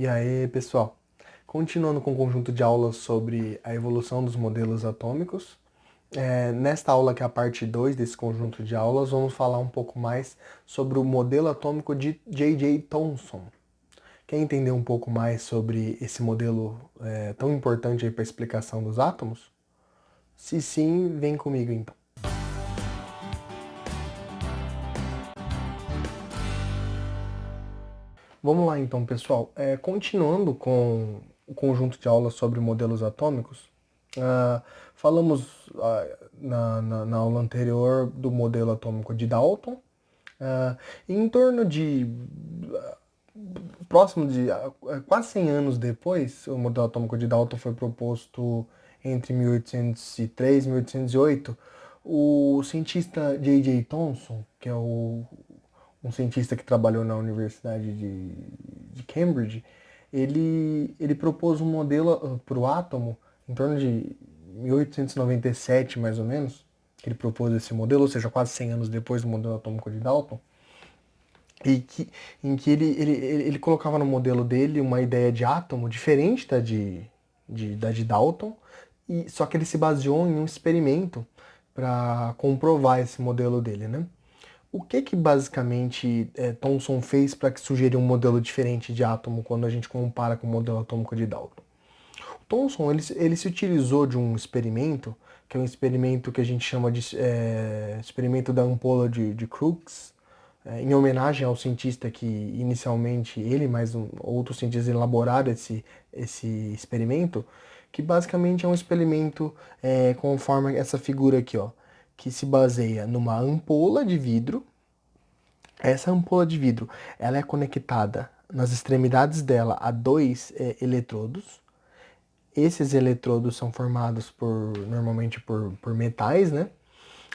E aí, pessoal? Continuando com o conjunto de aulas sobre a evolução dos modelos atômicos, nesta aula, que é a parte 2 desse conjunto de aulas, vamos falar um pouco mais sobre o modelo atômico de J.J. Thomson. Quer entender um pouco mais sobre esse modelo tão importante para a explicação dos átomos? Se sim, vem comigo então. Vamos lá então, pessoal. Continuando com o conjunto de aulas sobre modelos atômicos, ah, falamos na aula anterior do modelo atômico de Dalton. Em torno de próximo de quase 100 anos depois, o modelo atômico de Dalton foi proposto entre 1803 e 1808. O cientista J.J. Thomson, que é um cientista que trabalhou na Universidade de Cambridge, ele propôs um modelo para o átomo em torno de 1897, mais ou menos, que ele propôs esse modelo, ou seja, quase 100 anos depois do modelo atômico de Dalton, e em que ele colocava no modelo dele uma ideia de átomo diferente da de Dalton, só que ele se baseou em um experimento para comprovar esse modelo dele, né? O que basicamente Thomson fez para que sugerir um modelo diferente de átomo quando a gente compara com o modelo atômico de Dalton? O Thomson ele se utilizou de um experimento, que é um experimento que a gente chama de experimento da ampola de Crookes, em homenagem ao cientista que inicialmente ele, mais outros cientistas elaboraram esse experimento, que basicamente é um experimento conforme essa figura aqui, ó, que se baseia numa ampola de vidro. Essa ampola de vidro, ela é conectada nas extremidades dela a dois eletrodos. Esses eletrodos são formados normalmente por metais, né?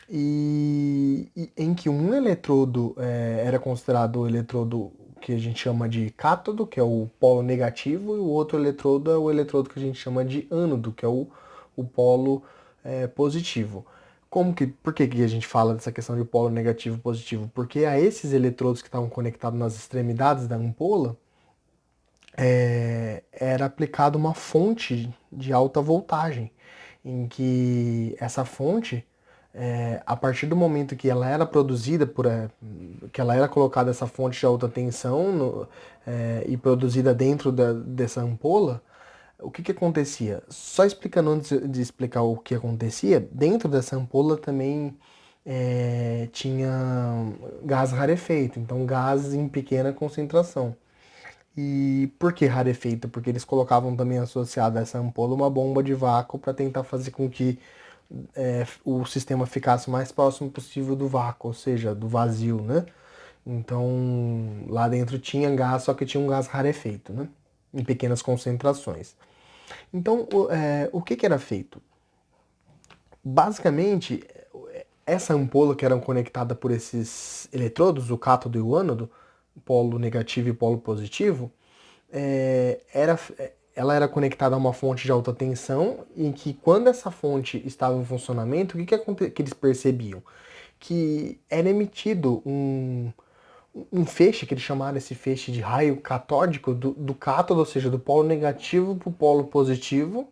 E em que um eletrodo era considerado o eletrodo que a gente chama de cátodo, que é o polo negativo, e o outro eletrodo é o eletrodo que a gente chama de ânodo, que é o polo positivo. Por que a gente fala dessa questão de polo negativo e positivo? Porque a esses eletrodos que estavam conectados nas extremidades da ampola, era aplicada uma fonte de alta voltagem, em que essa fonte, a partir do momento que ela era produzida que ela era colocada essa fonte de alta tensão e produzida dentro dessa ampola, o que acontecia? Só explicando antes de explicar o que acontecia, dentro dessa ampola também tinha gás rarefeito, então gás em pequena concentração. E por que rarefeito? Porque eles colocavam também associado a essa ampola uma bomba de vácuo para tentar fazer com que o sistema ficasse o mais próximo possível do vácuo, ou seja, do vazio, né? Então lá dentro tinha gás, só que tinha um gás rarefeito, né? Em pequenas concentrações. Então o que era feito? Basicamente, essa ampola que era conectada por esses eletrodos, o cátodo e o ânodo, polo negativo e polo positivo, é, era, ela era conectada a uma fonte de alta tensão, em que quando essa fonte estava em funcionamento, que eles percebiam? Que era emitido um feixe, que eles chamaram esse feixe de raio catódico do cátodo, ou seja, do polo negativo para o polo positivo,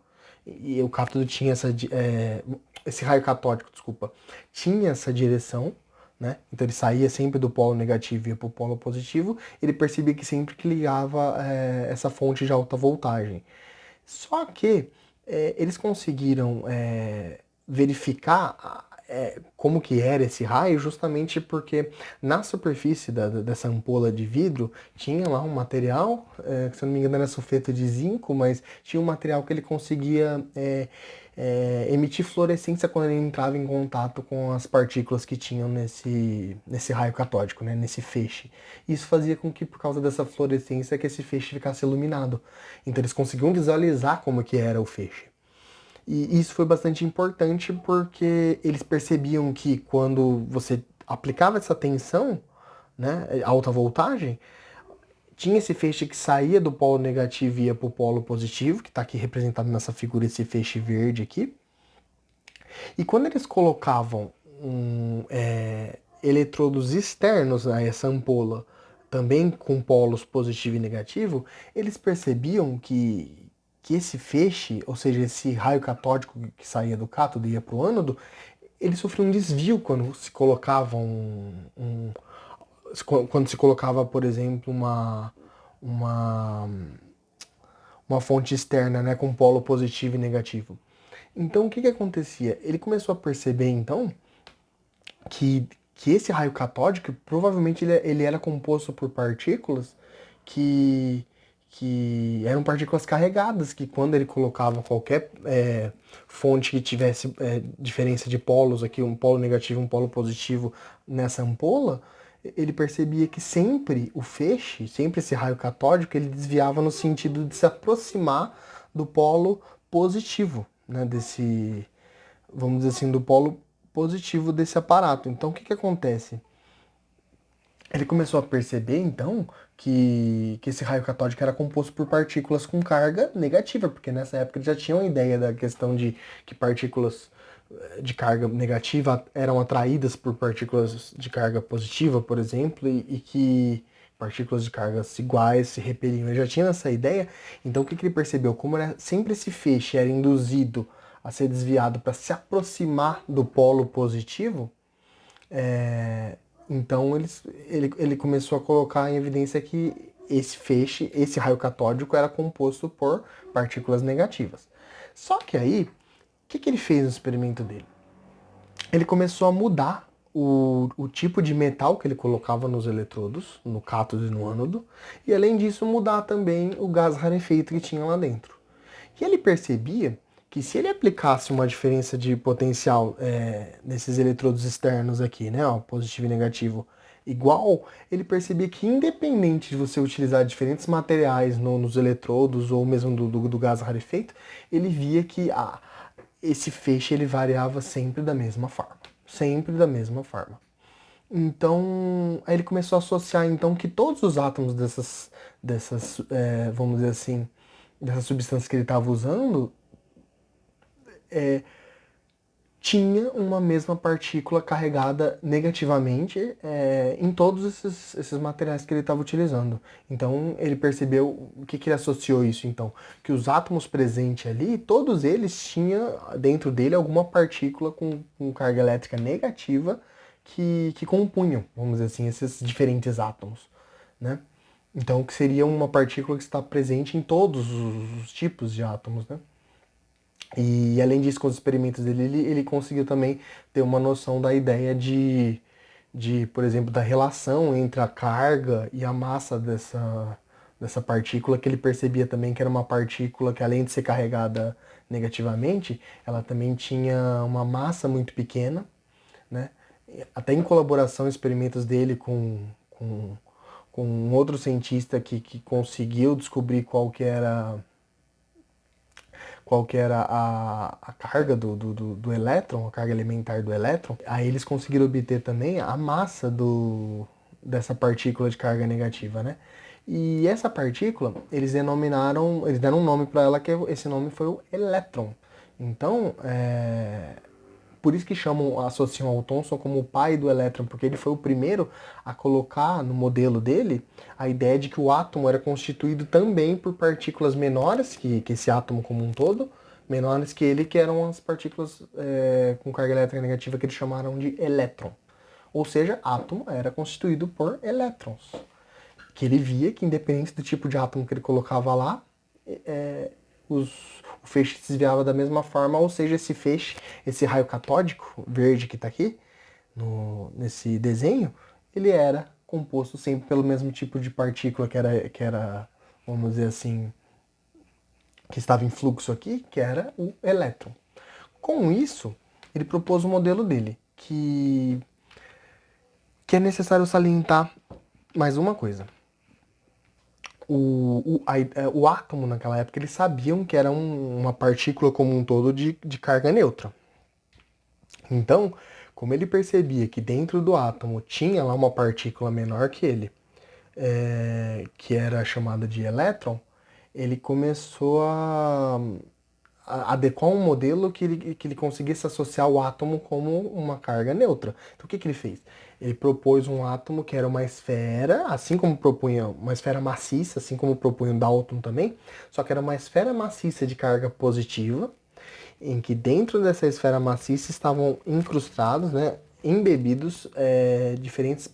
e o cátodo tinha esse raio catódico, desculpa, tinha essa direção, né? Então ele saía sempre do polo negativo e ia para o polo positivo. Ele percebia que sempre que ligava essa fonte de alta voltagem. Só que eles conseguiram verificar como que era esse raio, justamente porque na superfície dessa ampola de vidro tinha lá um material, que se eu não me engano era sulfeto de zinco, mas tinha um material que ele conseguia emitir fluorescência quando ele entrava em contato com as partículas que tinham nesse raio catódico, né, nesse feixe. Isso fazia com que, por causa dessa fluorescência, que esse feixe ficasse iluminado. Então eles conseguiam visualizar como que era o feixe. E isso foi bastante importante porque eles percebiam que quando você aplicava essa tensão, né, alta voltagem, tinha esse feixe que saía do polo negativo e ia para o polo positivo, que está aqui representado nessa figura, esse feixe verde aqui. E quando eles colocavam eletrodos externos a essa ampola também com polos positivo e negativo, eles percebiam que esse feixe, ou seja, esse raio catódico que saía do cátodo e ia para o ânodo, ele sofria um desvio quando se colocava quando se colocava, por exemplo, uma, uma fonte externa, né, com polo positivo e negativo. Então, o que acontecia? Ele começou a perceber, então, que esse raio catódico, provavelmente ele era composto por partículas que, que eram partículas carregadas, que quando ele colocava qualquer fonte que tivesse diferença de polos, aqui um polo negativo e um polo positivo nessa ampola, ele percebia que sempre o feixe, sempre esse raio catódico, ele desviava no sentido de se aproximar do polo positivo, né, desse, vamos dizer assim, do polo positivo desse aparato. Então, o que acontece? Ele começou a perceber, então, que esse raio catódico era composto por partículas com carga negativa, porque nessa época eles já tinham a ideia da questão de que partículas de carga negativa eram atraídas por partículas de carga positiva, por exemplo, e que partículas de cargas iguais se repeliam. Ele já tinha essa ideia, então o que ele percebeu? Como era, sempre esse feixe era induzido a ser desviado para se aproximar do polo positivo, então ele começou a colocar em evidência que esse feixe, esse raio catódico, era composto por partículas negativas. Só que aí, o que ele fez no experimento dele? Ele começou a mudar o tipo de metal que ele colocava nos eletrodos, no cátodo e no ânodo, e além disso mudar também o gás rarefeito que tinha lá dentro. E ele percebia que se ele aplicasse uma diferença de potencial nesses eletrodos externos aqui, né, ó, positivo e negativo, igual, ele percebia que independente de você utilizar diferentes materiais nos eletrodos ou mesmo do gás rarefeito, ele via que esse feixe ele variava sempre da mesma forma. Sempre da mesma forma. Então, aí ele começou a associar então que todos os átomos dessas vamos dizer assim, dessa substância que ele estava usando, tinha uma mesma partícula carregada negativamente em todos esses materiais que ele estava utilizando. Então ele percebeu o que ele associou isso então, que os átomos presentes ali, todos eles tinham dentro dele alguma partícula com carga elétrica negativa que compunham, vamos dizer assim, esses diferentes átomos, né? Então que seria uma partícula que está presente em todos os tipos de átomos, né? E além disso, com os experimentos dele, ele conseguiu também ter uma noção da ideia por exemplo, da relação entre a carga e a massa dessa partícula, que ele percebia também que era uma partícula que, além de ser carregada negativamente, ela também tinha uma massa muito pequena, né? Até em colaboração, experimentos dele com um outro cientista que conseguiu descobrir qual que era a carga do elétron, a carga elementar do elétron, aí eles conseguiram obter também a massa dessa partícula de carga negativa, né? E essa partícula, eles deram um nome para ela, que esse nome foi o elétron. Então, por isso que associam ao Thomson como o pai do elétron, porque ele foi o primeiro a colocar no modelo dele a ideia de que o átomo era constituído também por partículas menores que esse átomo como um todo, menores que ele, que eram as partículas com carga elétrica negativa que eles chamaram de elétron. Ou seja, átomo era constituído por elétrons. Que ele via que, independente do tipo de átomo que ele colocava lá, o feixe se desviava da mesma forma, ou seja, esse feixe, esse raio catódico verde que está aqui, nesse desenho, ele era composto sempre pelo mesmo tipo de partícula que era, vamos dizer assim, que estava em fluxo aqui, que era o elétron. Com isso, ele propôs o modelo dele, que é necessário salientar mais uma coisa. O átomo naquela época eles sabiam que era uma partícula como um todo de carga neutra. Então, como ele percebia que dentro do átomo tinha lá uma partícula menor que ele, que era chamada de elétron, ele começou a adequar um modelo que ele conseguisse associar o átomo como uma carga neutra. Então o que ele fez? Ele propôs um átomo que era uma esfera, assim como propunha uma esfera maciça, assim como propunha o Dalton também, só que era uma esfera maciça de carga positiva, em que dentro dessa esfera maciça estavam incrustados, né, embebidos diferentes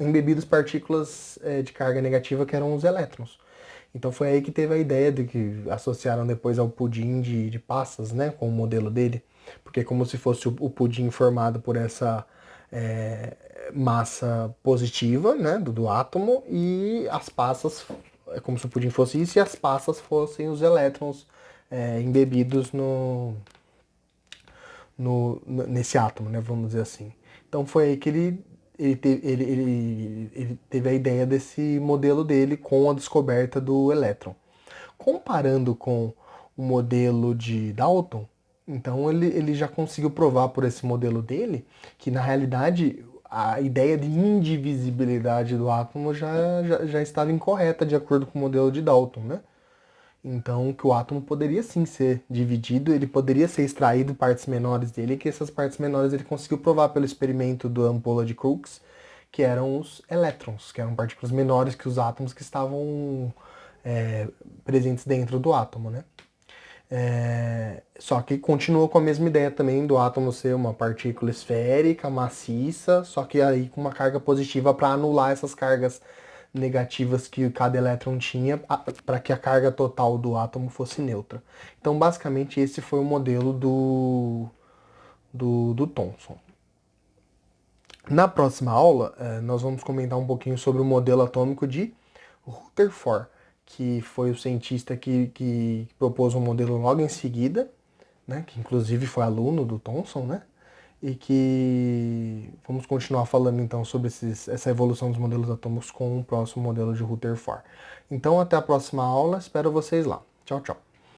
embebidos partículas de carga negativa que eram os elétrons. Então foi aí que teve a ideia de que associaram depois ao pudim de passas, né, com o modelo dele, porque é como se fosse o pudim formado por essa massa positiva, né, do átomo, e as passas, é como se o pudim fosse isso, e as passas fossem os elétrons embebidos nesse átomo, né, vamos dizer assim. Então foi aí que ele teve a ideia desse modelo dele com a descoberta do elétron. Comparando com o modelo de Dalton, então ele já conseguiu provar por esse modelo dele que na realidade a ideia de indivisibilidade do átomo já estava incorreta de acordo com o modelo de Dalton, né? Então, que o átomo poderia sim ser dividido, ele poderia ser extraído partes menores dele, e que essas partes menores ele conseguiu provar pelo experimento da ampola de Crookes, que eram os elétrons, que eram partículas menores que os átomos que estavam presentes dentro do átomo, né? Só que continua com a mesma ideia também do átomo ser uma partícula esférica, maciça, só que aí com uma carga positiva para anular essas cargas negativas que cada elétron tinha, para que a carga total do átomo fosse neutra. Então, basicamente, esse foi o modelo do Thomson. Na próxima aula, nós vamos comentar um pouquinho sobre o modelo atômico de Rutherford, que foi o cientista que propôs um modelo logo em seguida, né, que inclusive foi aluno do Thomson, né, e que vamos continuar falando então sobre essa evolução dos modelos atômicos com o próximo modelo de Rutherford. Então até a próxima aula, espero vocês lá. Tchau, tchau.